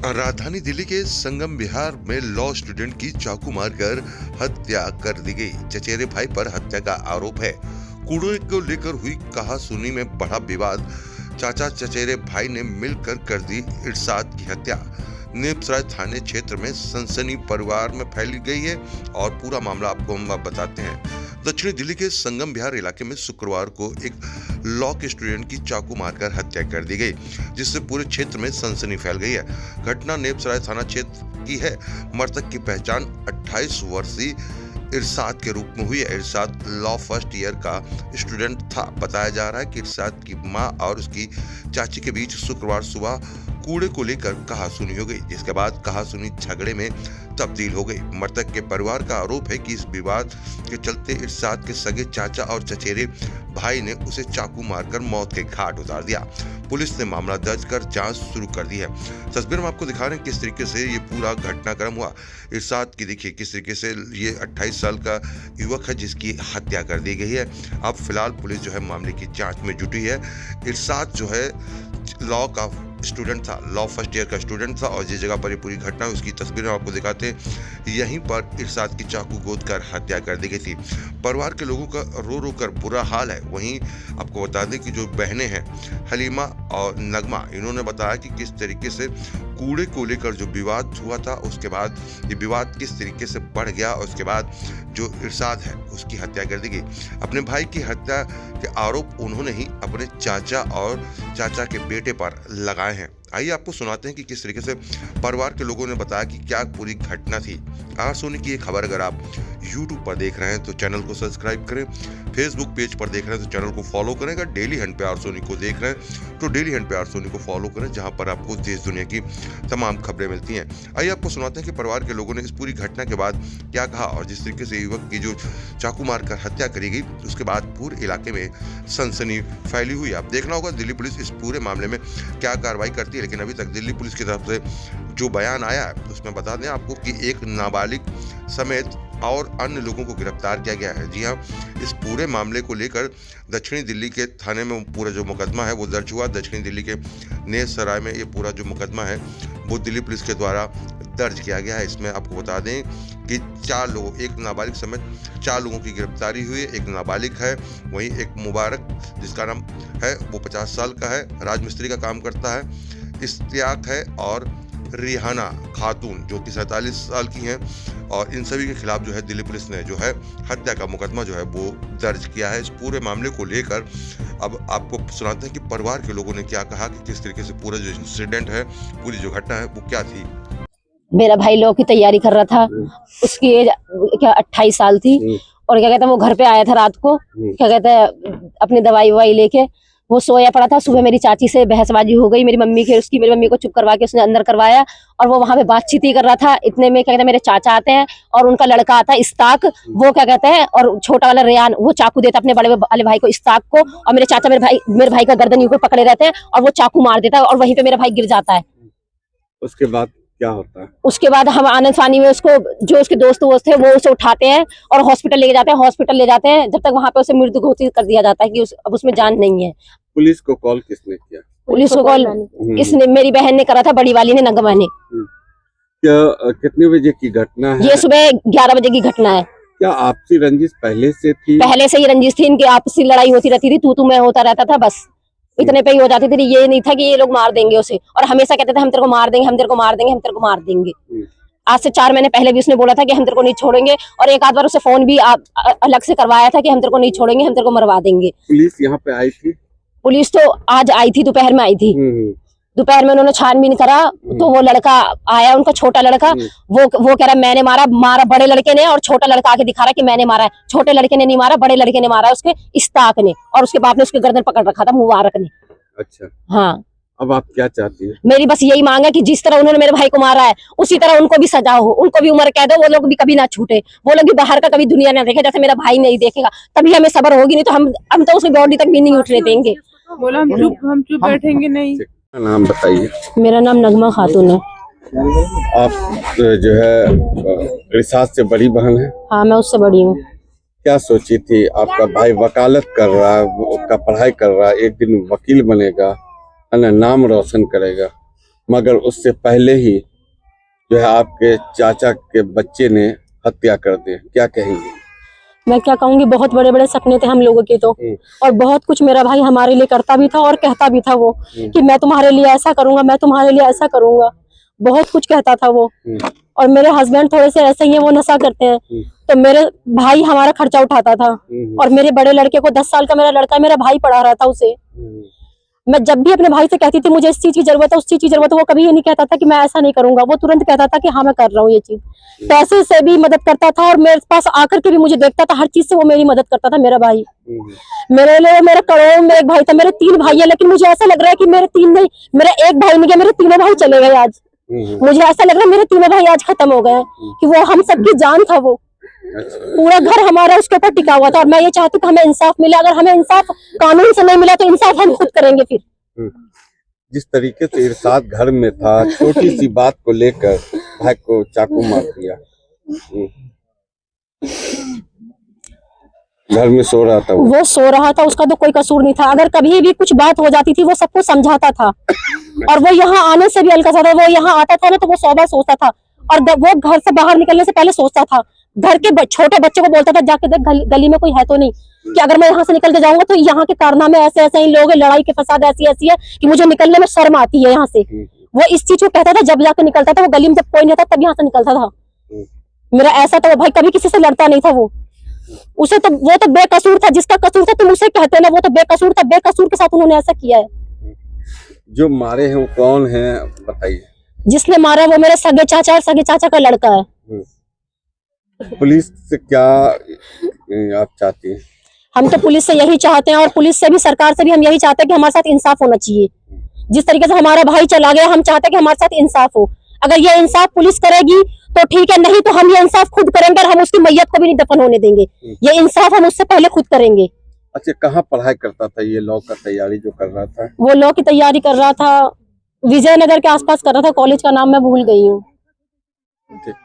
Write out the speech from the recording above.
राजधानी दिल्ली के संगम विहार में लॉ स्टूडेंट की चाकू मारकर हत्या कर दी गई। चचेरे भाई पर हत्या का आरोप है। कूड़े को लेकर हुई कहासुनी में बढ़ा विवाद। चाचा चचेरे भाई ने मिलकर कर दी इरशाद की हत्या। नेपसराय थाने क्षेत्र में सनसनी परिवार में फैली गई है और पूरा मामला आपको हम बताते हैं। दक्षिणी दिल्ली के संगम विहार इलाके में शुक्रवार को एक लॉ के स्टूडेंट की चाकू मारकर हत्या कर दी गई, जिससे पूरे क्षेत्र में सनसनी फैल गई है। घटना नेपसराय थाना क्षेत्र की है। मृतक की पहचान 28 वर्षीय इरशाद के रूप में हुई है। इरशाद लॉ फर्स्ट ईयर का स्टूडेंट था। बताया जा रहा है कि इरशाद की मां और उसकी चाची के बीच शुक्रवार सुबह कूड़े को लेकर कहासुनी हो गई, जिसके बाद कहासुनी झगड़े में तब्दील हो गई। मृतक के परिवार का आरोप है कि इस विवाद के चलते इरशाद के सगे चाचा और चचेरे भाई ने उसे चाकू मारकर मौत के घाट उतार दिया। पुलिस ने मामला दर्ज कर जांच शुरू कर दी है। तस्वीर में आपको दिखा रहे हैं किस तरीके से ये पूरा घटनाक्रम हुआ। इरशाद की देखिए किस तरीके से ये 28 साल का युवक है जिसकी हत्या कर दी गई है। अब फिलहाल पुलिस जो है मामले की जांच में जुटी है। इरशाद जो है लॉ का स्टूडेंट था, लॉ फर्स्ट ईयर का स्टूडेंट था और जिस जगह पर ये पूरी घटना उसकी तस्वीरें आपको दिखाते हैं। यहीं पर इरशाद की चाकू गोद कर हत्या कर दी गई थी। परिवार के लोगों का रो रो कर बुरा हाल है। वहीं आपको बता दें कि जो बहनें हैं हलीमा और नगमा, इन्होंने बताया कि किस तरीके से कूड़े को लेकर जो विवाद हुआ था, उसके बाद ये विवाद किस तरीके से बढ़ गया और उसके बाद जो इरशाद है उसकी हत्या कर दी गई। अपने भाई की हत्या के आरोप उन्होंने ही अपने चाचा और चाचा के बेटे पर लगाए हैं। आइए आपको सुनाते हैं कि किस तरीके से परिवार के लोगों ने बताया कि क्या पूरी घटना थी। आर सोनी की ये खबर अगर आप यूट्यूब पर देख रहे हैं तो चैनल को सब्सक्राइब करें, फेसबुक पेज पर देख रहे हैं तो चैनल को फॉलो करें, अगर डेली हंट पे आर सोनी को देख रहे हैं तो डेली हंट पे आर सोनी को फॉलो करें, जहां पर आपको देश दुनिया की तमाम खबरें मिलती हैं। आइए आपको सुनाते हैं कि परिवार के लोगों ने इस पूरी घटना के बाद क्या कहा और जिस तरीके से युवक की जो चाकू मारकर हत्या करी गई उसके बाद पूरे इलाके में सनसनी फैली हुई। आप देखना होगा दिल्ली पुलिस इस पूरे मामले में क्या कार्रवाई करती है, लेकिन अभी तक दिल्ली पुलिस की तरफ से जो बयान आया है उसमें बता दें आपको कि एक नाबालिग समेत और अन्य लोगों को गिरफ्तार किया गया है। जी हाँ, इस पूरे मामले को लेकर दक्षिणी दिल्ली के थाने में पूरा जो मुकदमा है वो दर्ज हुआ। दक्षिणी दिल्ली के नेपसराय में ये पूरा जो मुकदमा है वो दिल्ली पुलिस के द्वारा दर्ज किया गया है। इसमें आपको बता दें कि 4 लोगों, एक नाबालिग समेत 4 लोगों की गिरफ्तारी हुई है। एक नाबालिग है, वहीं एक मुबारक जिसका नाम है वो 50 साल का है, राजमिस्त्री का काम करता है, इश्तियाक है और रिहाना खातून जो कि 47 साल की हैं। और इन सभी के खिलाफ जो है दिल्ली पुलिस ने जो है हत्या का मुकदमा जो है वो दर्ज किया है। इस पूरे मामले को लेकर अब आपको सुनाते हैं कि परिवार के लोगों ने क्या कहा कि किस तरीके से पूरा जो इंसिडेंट है, पूरी जो घटना है वो क्या थी। मेरा भाई लॉ की तैयारी कर रहा था, उसकी एज क्या 28 साल थी और क्या कहते हैं वो घर पे आया था रात को, क्या कहते हैं अपनी दवाई ववाई लेके वो सोया पड़ा था। सुबह मेरी चाची से बहसबाजी हो गई, मेरी मम्मी को चुप करवा के उसने अंदर करवाया और वो वहां पे बातचीत ही कर रहा था। इतने में क्या कहते हैं मेरे चाचा आते हैं और उनका लड़का आता है इश्ताक, वो क्या कहते हैं और छोटा वाला रेयान वो चाकू देता अपने बड़े वाले भाई को इश्ताक को, और मेरे चाचा मेरे भाई का गर्दन यूं पकड़े रहते हैं और वो चाकू मार देता है और वहीं पे मेरा भाई गिर जाता है। उसके बाद क्या होता है? उसके बाद हम आनंद फानी में उसको जो उसके दोस्त थे वो उसे उठाते हैं और हॉस्पिटल ले जाते हैं जब तक वहां पे उसे मृत्यु घोषित कर दिया जाता है कि अब उसमें जान नहीं है। पुलिस को कॉल किसने किया? पुलिस को कॉल इसने मेरी बहन ने करा था, बड़ी वाली ने, नगमा ने। क्या कितने बजे की घटना है? ये सुबह 11 बजे की घटना है। क्या आपसी रंजिश पहले से थी? पहले से ही रंजिश थी, इनकी आपसी लड़ाई होती रहती थी, तू मैं होता रहता था, बस इतने पे ही हो जाती थी। ये नहीं था कि ये लोग मार देंगे उसे, और हमेशा कहते थे हम तेरे को मार देंगे, हम तेरे को मार देंगे, हम तेरे को मार देंगे। आज से 4 महीने पहले भी उसने बोला था कि हम तेरे को नहीं छोड़ेंगे, और एक आध बार उसे फोन भी अलग से करवाया था कि हम तेरे को नहीं छोड़ेंगे, हम तेरे को मरवा देंगे। पुलिस यहाँ पे आई थी? पुलिस तो आज आई थी, दोपहर में आई थी। दोपहर में उन्होंने छानबीन करा तो वो लड़का आया, उनका छोटा लड़का, वो कह रहा मैंने मारा बड़े लड़के ने, और छोटा लड़का आके दिखा रहा कि मैंने मारा है। छोटे लड़के ने नहीं मारा, बड़े लड़के ने मारा, उसके इश्ताक ने, और उसके बाप ने उसके गर्दन पकड़ रखा था, मुबारक ने। अच्छा, हाँ। अब आप क्या चाहती हैं? मेरी बस यही मांग है कि जिस तरह उन्होंने मेरे भाई को मारा है उसी तरह उनको भी सजा हो, उनको भी उम्र कैद हो, वो लोग भी कभी ना छूटे, वो लोग भी बाहर का कभी दुनिया ना देखे, जैसे मेरा भाई नहीं देखेगा तभी हमें सब्र होगी, नहीं तो हम तो उसकी बॉडी तक भी नहीं उठने देंगे। बोला हम चुप बैठेंगे नहीं। नाम बताइए। मेरा नाम नगमा खातून है। आप जो है इरशाद से बड़ी बहन है? हाँ, मैं उससे बड़ी हूँ। क्या सोची थी? आपका भाई वकालत कर रहा है, उसका पढ़ाई कर रहा है, एक दिन वकील बनेगा, नाम रोशन करेगा, मगर उससे पहले ही जो है आपके चाचा के बच्चे ने हत्या कर दी, क्या कहेंगे? मैं क्या कहूंगी, बहुत बड़े बड़े सपने थे हम लोगों के तो, और बहुत कुछ मेरा भाई हमारे लिए करता भी था और कहता भी था वो कि मैं तुम्हारे लिए ऐसा करूंगा, मैं तुम्हारे लिए ऐसा करूंगा, बहुत कुछ कहता था वो। और मेरे हस्बैंड थोड़े से ऐसे ही हैं, वो नशा करते हैं, तो मेरे भाई हमारा खर्चा उठाता था। और मेरे बड़े लड़के को 10 साल का मेरा लड़का मेरा भाई पढ़ा रहा था उसे। मैं जब भी अपने भाई से कहती थी मुझे इस चीज की जरूरत है, उस चीज की जरूरत है, वो कभी ये नहीं कहता था कि मैं ऐसा नहीं करूंगा, वो तुरंत कहता था कि हाँ मैं कर रहा हूँ ये चीज। पैसे से भी मदद करता था और मेरे पास आकर के भी मुझे देखता था, हर चीज से वो मेरी मदद करता था मेरा भाई। मेरे लिए मेरा करोड़ में एक भाई था। मेरे 3 भाई है, लेकिन मुझे ऐसा लग रहा है कि मेरे 3 नहीं, मेरा एक भाई नहीं गया, मेरे तीनों भाई चले गए आज। मुझे ऐसा लग रहा है मेरे तीनों भाई आज खत्म हो गए, कि वो हम सबकी जान था वो। पूरा घर हमारा उसके ऊपर टिका हुआ था। और मैं ये चाहती हूँ कि हमें इंसाफ मिले। अगर हमें इंसाफ कानून से नहीं मिला तो इंसाफ हम खुद करेंगे। फिर जिस तरीके से इरशाद घर में था, छोटी सी बात को लेकर भाई को चाकू मार दिया, घर में सो रहा था वो सो रहा था, उसका तो कोई कसूर नहीं था। अगर कभी भी कुछ बात हो जाती थी वो सबको समझाता था, और वो यहाँ आने से भी हल्का सा था। वो यहाँ आता था ना तो वो 100 बार सोचता था, और वो घर से बाहर निकलने से पहले सोचता था, घर के छोटे बच्चे को बोलता था जाके देख गली में कोई है तो नहीं, कि अगर मैं यहाँ से निकल के जाऊंगा तो यहाँ के कारनामे ऐसे ऐसे ही लोग हैं, लड़ाई के फसाद ऐसी ऐसी है कि मुझे निकलने में शर्म आती है यहाँ से। वो इस चीज को कहता था। जब जाके निकलता था वो गली में, जब कोई नहीं था तब यहाँ से निकलता था। मेरा ऐसा था, वो भाई कभी किसी से लड़ता नहीं था। वो उसे तो, वो तो बेकसूर था, जिसका कसूर था तुम उसे कहते ना, वो तो बेकसूर था, बेकसूर के साथ उन्होंने ऐसा किया है। जो मारे हैं वो कौन है बताइए? जिसने मारा वो मेरे सगे चाचा और सगे चाचा का लड़का है। पुलिस से क्या आप चाहती हैं? हम तो पुलिस से यही चाहते हैं, और पुलिस से भी, सरकार से भी हम यही चाहते हैं कि हमारे साथ इंसाफ होना चाहिए। जिस तरीके से हमारा भाई चला गया, हम चाहते हैं कि हमारे साथ इंसाफ हो। अगर ये इंसाफ पुलिस करेगी तो ठीक है, नहीं तो हम ये इंसाफ खुद करेंगे, और हम उसकी मैयत को भी नहीं दफन होने देंगे। ये इंसाफ हम उससे पहले खुद करेंगे। अच्छा, कहाँ पढ़ाई करता था ये? लॉ का तैयारी जो कर रहा था? वो लॉ की तैयारी कर रहा था, विजयनगर के आसपास कर रहा था, कॉलेज का नाम मैं भूल गई हूँ। ठीक।